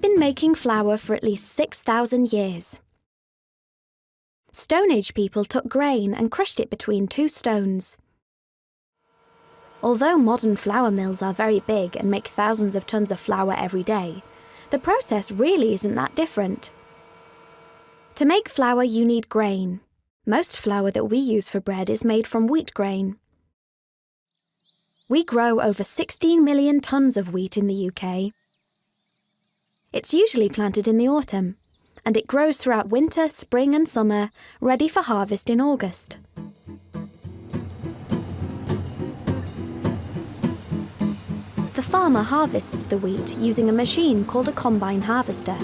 been making flour for at least 6,000 years. Stone Age people took grain and crushed it between two stones. Although modern flour mills are very big and make thousands of tons of flour every day, the process really isn't that different. To make flour, you need grain. Most flour that we use for bread is made from wheat grain. We grow over 16 million tons of wheat in the UK. It's usually planted in the autumn, and it grows throughout winter, spring and summer, ready for harvest in August. The farmer harvests the wheat using a machine called a combine harvester.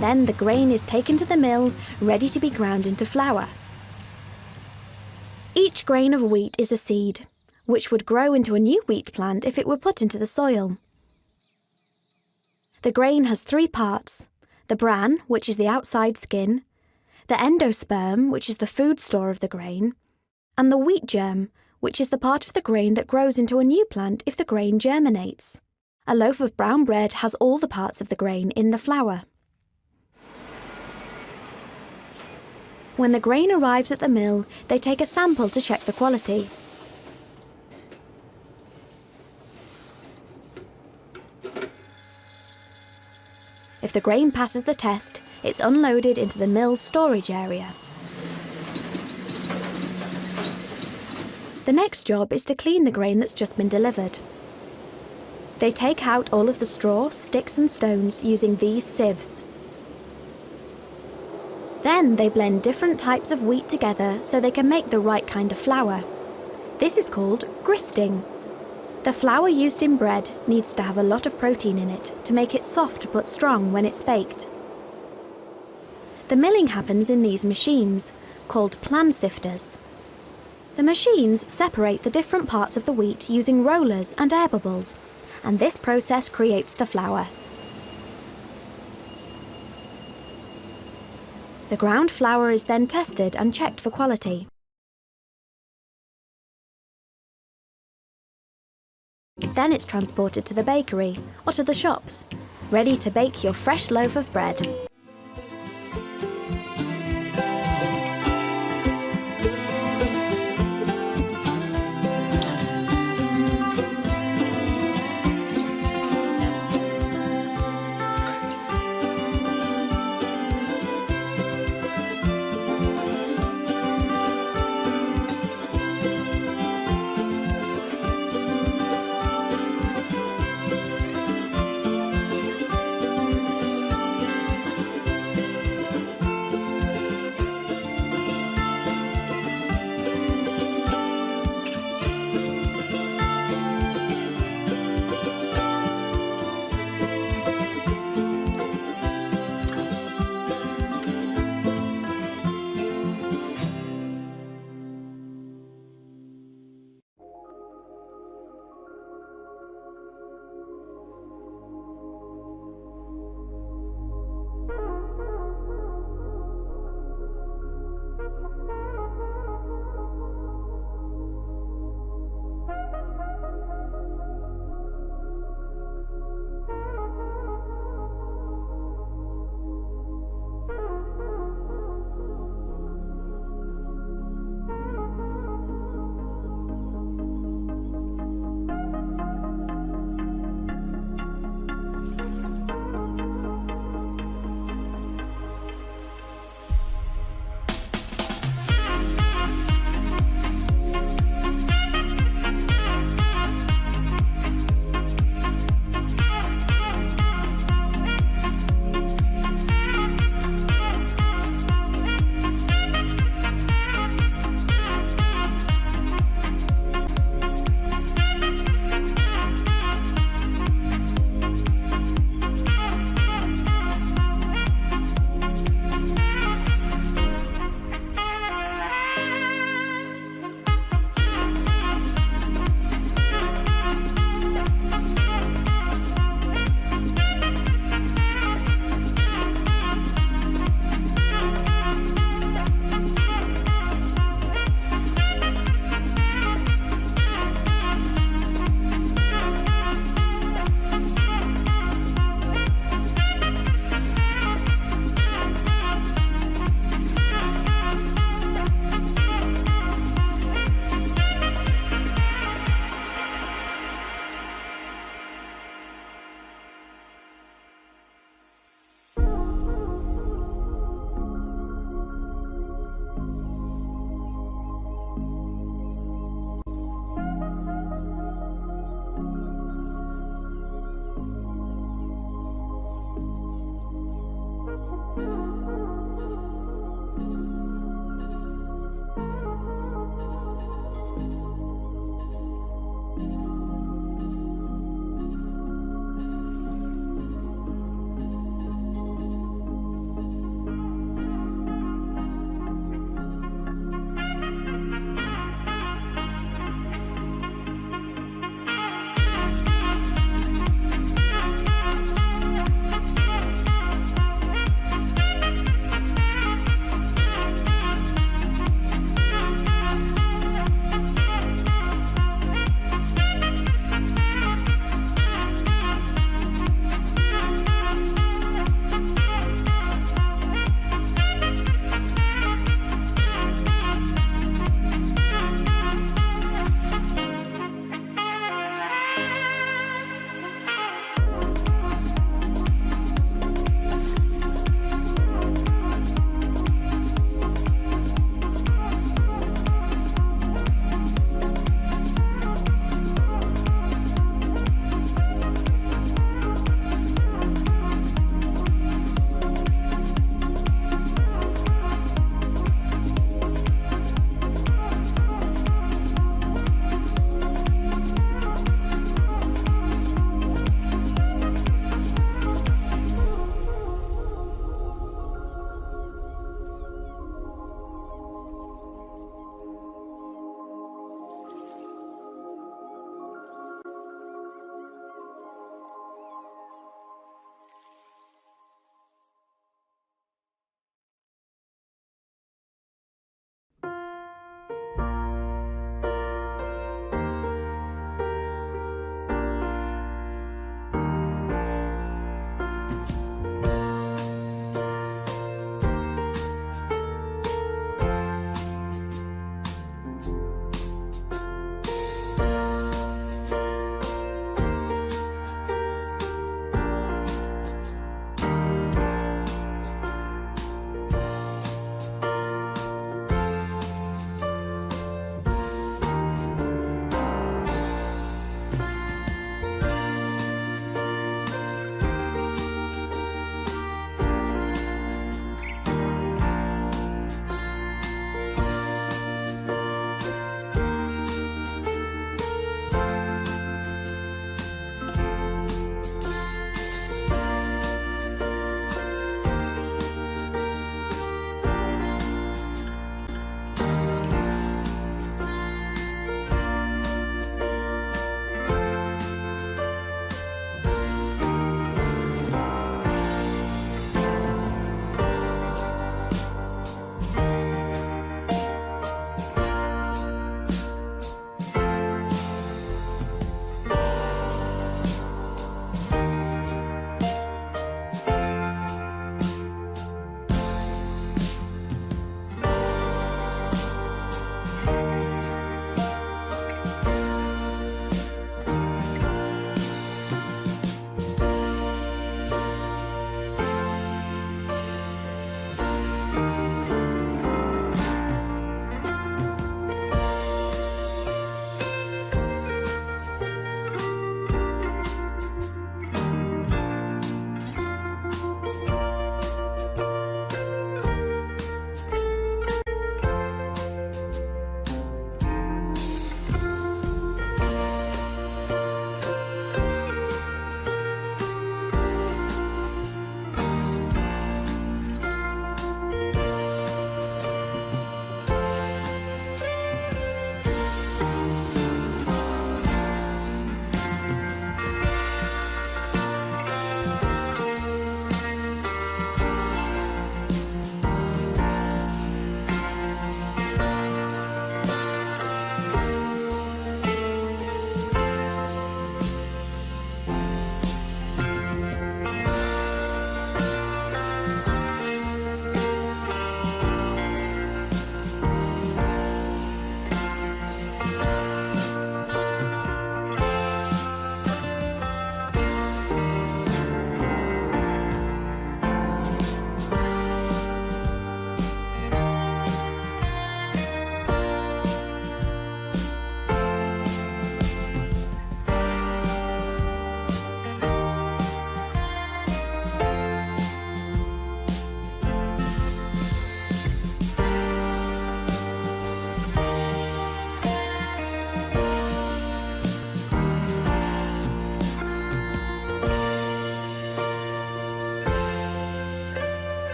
Then the grain is taken to the mill, ready to be ground into flour. Each grain of wheat is a seed, which would grow into a new wheat plant if it were put into the soil. The grain has three parts: the bran, which is the outside skin, the endosperm, which is the food store of the grain, and the wheat germ, which is the part of the grain that grows into a new plant if the grain germinates. A loaf of brown bread has all the parts of the grain in the flour. When the grain arrives at the mill, they take a sample to check the quality. If the grain passes the test, it's unloaded into the mill's storage area. The next job is to clean the grain that's just been delivered. They take out all of the straw, sticks and stones using these sieves. Then they blend different types of wheat together so they can make the right kind of flour. This is called gristing. The flour used in bread needs to have a lot of protein in it to make it soft but strong when it's baked. The milling happens in these machines, called plan sifters. The machines separate the different parts of the wheat using rollers and air bubbles, and this process creates the flour. The ground flour is then tested and checked for quality. Then it's transported to the bakery or to the shops, ready to bake your fresh loaf of bread.